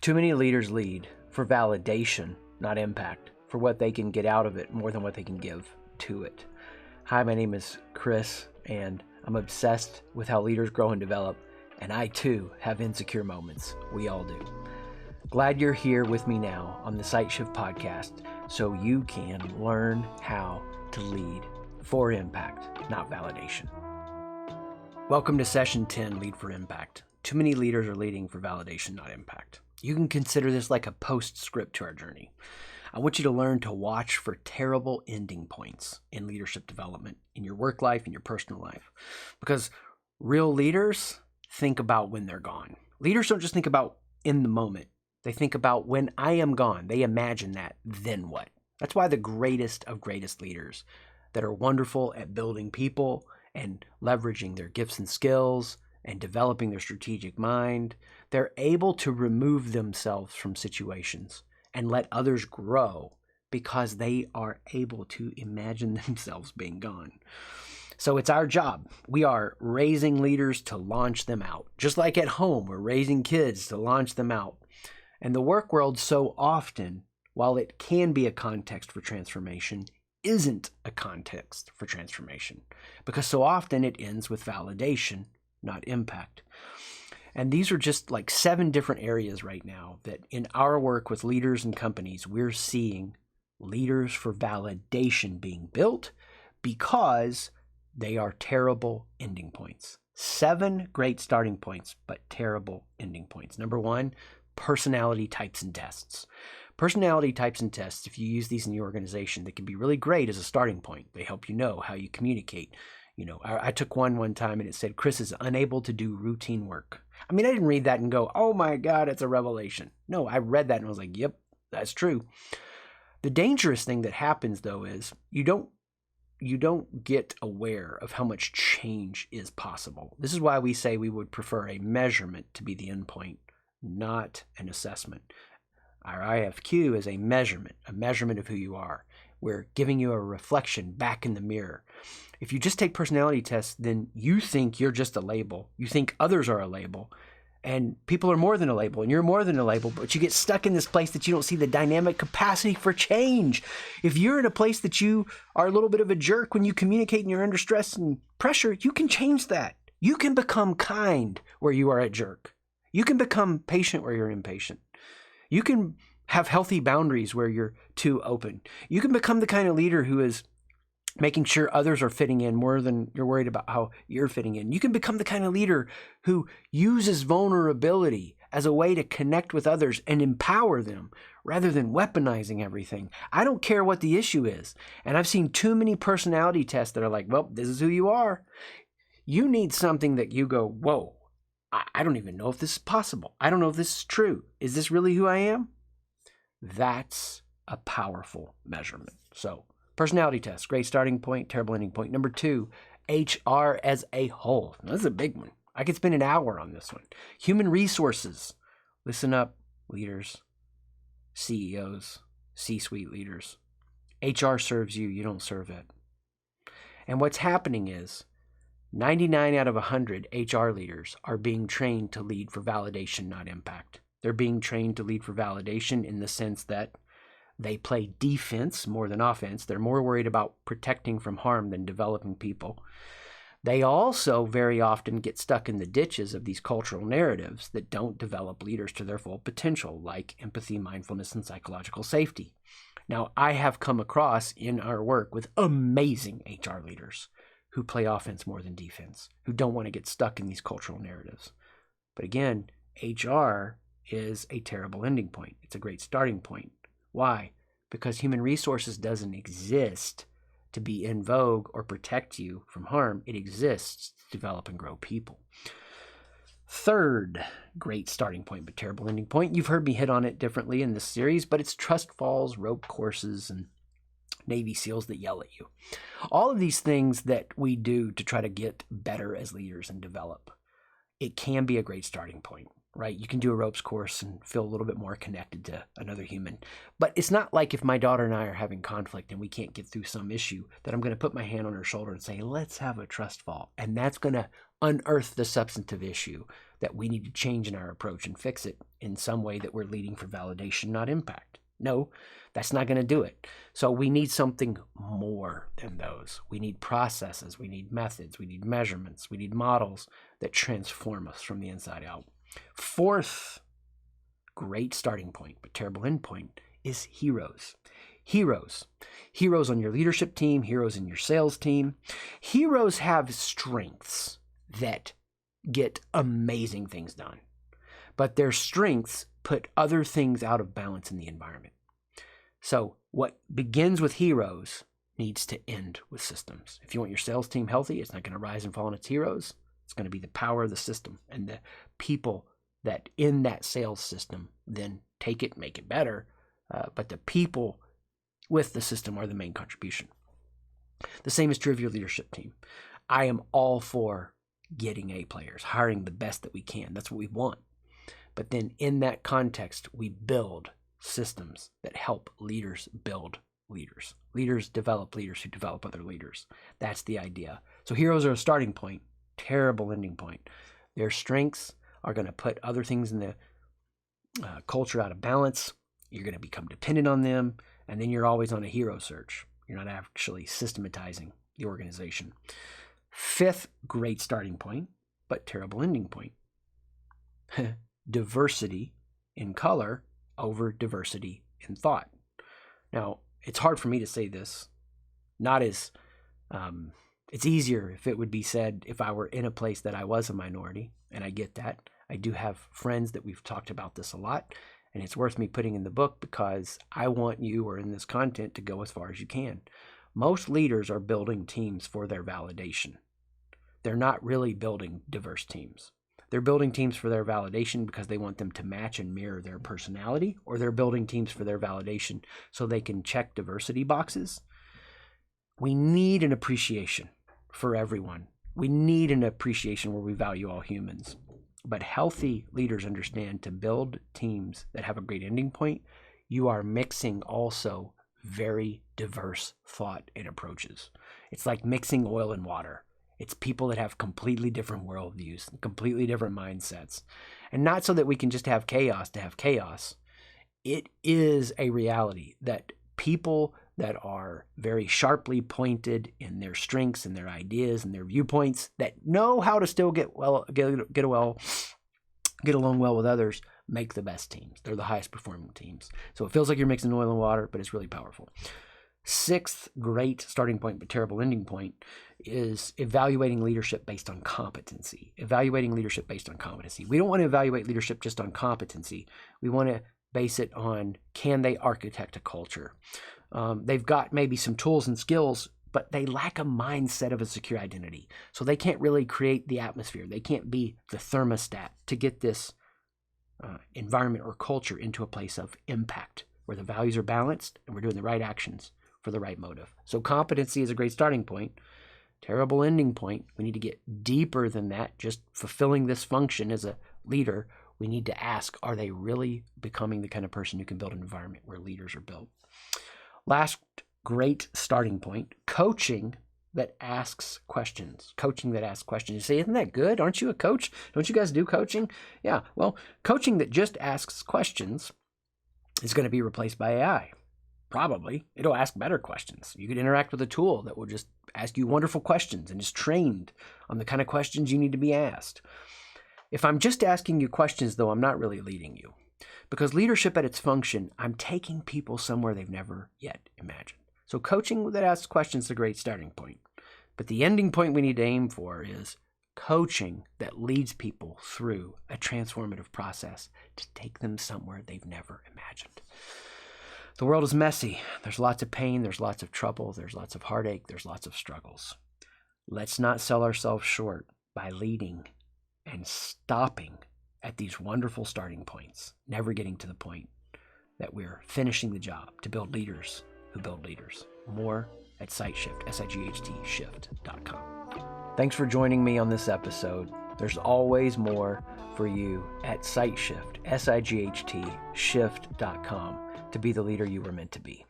Too many leaders lead for validation, not impact, for what they can get out of it more than what they can give to it. Hi, my name is Chris, and I'm obsessed with how leaders grow and develop, and I too have insecure moments. We all do. Glad you're here with me now on the Sight Shift podcast so you can learn how to lead for impact, not validation. Welcome to Session 10, Lead for Impact. Too many leaders are leading for validation, not impact. You can consider this like a postscript to our journey. I want you to learn to watch for terrible ending points in leadership development, in your work life, in your personal life. Because real leaders think about when they're gone. Leaders don't just think about in the moment. They think about when I am gone. They imagine that, then what? That's why the greatest of greatest leaders that are wonderful at building people and leveraging their gifts and skills and developing their strategic mind, they're able to remove themselves from situations and let others grow because they are able to imagine themselves being gone. So it's our job. We are raising leaders to launch them out. Just like at home, we're raising kids to launch them out. And the work world so often, while it can be a context for transformation, isn't a context for transformation because so often it ends with validation, not impact. And these are just like 7 different areas right now that in our work with leaders and companies, we're seeing leaders for validation being built because they are terrible ending points. 7 great starting points, but terrible ending points. Number 1, personality types and tests. Personality types and tests, if you use these in your organization, they can be really great as a starting point. They help you know how you communicate. You know, I took one time and it said, Chris is unable to do routine work. I mean, I didn't read that and go, oh my God, it's a revelation. No, I read that and I was like, yep, that's true. The dangerous thing that happens though is you don't get aware of how much change is possible. This is why we say we would prefer a measurement to be the endpoint, not an assessment. Our IFQ is a measurement of who you are. We're giving you a reflection back in the mirror. If you just take personality tests, then you think you're just a label. You think others are a label. And people are more than a label, and you're more than a label, but you get stuck in this place that you don't see the dynamic capacity for change. If you're in a place that you are a little bit of a jerk when you communicate and you're under stress and pressure, you can change that. You can become kind where you are a jerk. You can become patient where you're impatient. You can have healthy boundaries where you're too open. You can become the kind of leader who is making sure others are fitting in more than you're worried about how you're fitting in. You can become the kind of leader who uses vulnerability as a way to connect with others and empower them rather than weaponizing everything. I don't care what the issue is. And I've seen too many personality tests that are like, well, this is who you are. You need something that you go, whoa, I don't even know if this is possible. I don't know if this is true. Is this really who I am? That's a powerful measurement. So personality test, great starting point, terrible ending point. Number 2, HR as a whole. Now, this is a big one. I could spend an hour on this one. Human resources. Listen up, leaders, CEOs, C-suite leaders. HR serves you, you don't serve it. And what's happening is 99 out of 100 HR leaders are being trained to lead for validation, not impact. They're being trained to lead for validation in the sense that they play defense more than offense. They're more worried about protecting from harm than developing people. They also very often get stuck in the ditches of these cultural narratives that don't develop leaders to their full potential, like empathy, mindfulness, and psychological safety. Now, I have come across in our work with amazing HR leaders who play offense more than defense, who don't want to get stuck in these cultural narratives. But again, HR is a terrible ending point. It's a great starting point. Why? Because human resources doesn't exist to be in vogue or protect you from harm. It exists to develop and grow people. Third great starting point, but terrible ending point. You've heard me hit on it differently in this series, but it's trust falls, rope courses, and Navy SEALs that yell at you. All of these things that we do to try to get better as leaders and develop, it can be a great starting point. right? You can do a ropes course and feel a little bit more connected to another human. But it's not like if my daughter and I are having conflict and we can't get through some issue that I'm going to put my hand on her shoulder and say, let's have a trust fall. And that's going to unearth the substantive issue that we need to change in our approach and fix it in some way that we're leading for validation, not impact. No, that's not going to do it. So we need something more than those. We need processes, we need methods, we need measurements, we need models that transform us from the inside out. Fourth great starting point, but terrible end point, is heroes. Heroes. Heroes on your leadership team, heroes in your sales team. Heroes have strengths that get amazing things done, but their strengths put other things out of balance in the environment. So what begins with heroes needs to end with systems. If you want your sales team healthy, it's not going to rise and fall on its heroes. It's going to be the power of the system and the people that in that sales system then take it, make it better. But the people with the system are the main contribution. The same is true of your leadership team. I am all for getting A players, hiring the best that we can. That's what we want. But then in that context, we build systems that help leaders build leaders. Leaders develop leaders who develop other leaders. That's the idea. So heroes are a starting point, terrible ending point. Their strengths are going to put other things in the culture out of balance. You're going to become dependent on them, and then you're always on a hero search. You're not actually systematizing the organization. Fifth great starting point, but terrible ending point. Diversity in color over diversity in thought. Now, it's hard for me to say this. It's easier if it would be said if I were in a place that I was a minority, and I get that. I do have friends that we've talked about this a lot, and it's worth me putting in the book because I want you, or in this content, to go as far as you can. Most leaders are building teams for their validation. They're not really building diverse teams. They're building teams for their validation because they want them to match and mirror their personality, or they're building teams for their validation so they can check diversity boxes. We need an appreciation for everyone. We need an appreciation where we value all humans. But healthy leaders understand to build teams that have a great ending point, you are mixing also very diverse thought and approaches. It's like mixing oil and water. It's people that have completely different worldviews, completely different mindsets. And not so that we can just have chaos to have chaos. It is a reality that people that are very sharply pointed in their strengths and their ideas and their viewpoints, that know how to still get along well with others, make the best teams. They're the highest performing teams. So it feels like you're mixing oil and water, but it's really powerful. Sixth great starting point, but terrible ending point, is evaluating leadership based on competency. Evaluating leadership based on competency. We don't want to evaluate leadership just on competency. We want to base it on, can they architect a culture? They've got maybe some tools and skills, but they lack a mindset of a secure identity. So they can't really create the atmosphere. They can't be the thermostat to get this environment or culture into a place of impact, where the values are balanced and we're doing the right actions for the right motive. So competency is a great starting point. Terrible ending point. We need to get deeper than that, just fulfilling this function as a leader. We need to ask, are they really becoming the kind of person who can build an environment where leaders are built? Last great starting point, coaching that asks questions. Coaching that asks questions. You say, isn't that good? Aren't you a coach? Don't you guys do coaching? Yeah, well, coaching that just asks questions is going to be replaced by AI. Probably. It'll ask better questions. You could interact with a tool that will just ask you wonderful questions and is trained on the kind of questions you need to be asked. If I'm just asking you questions, though, I'm not really leading you. Because leadership at its function, I'm taking people somewhere they've never yet imagined. So coaching that asks questions is a great starting point. But the ending point we need to aim for is coaching that leads people through a transformative process to take them somewhere they've never imagined. The world is messy. There's lots of pain. There's lots of trouble. There's lots of heartache. There's lots of struggles. Let's not sell ourselves short by leading and stopping at these wonderful starting points, never getting to the point that we're finishing the job to build leaders who build leaders. More at SightShift, SIGHT shift.com. Thanks for joining me on this episode. There's always more for you at SightShift, SIGHT shift.com, to be the leader you were meant to be.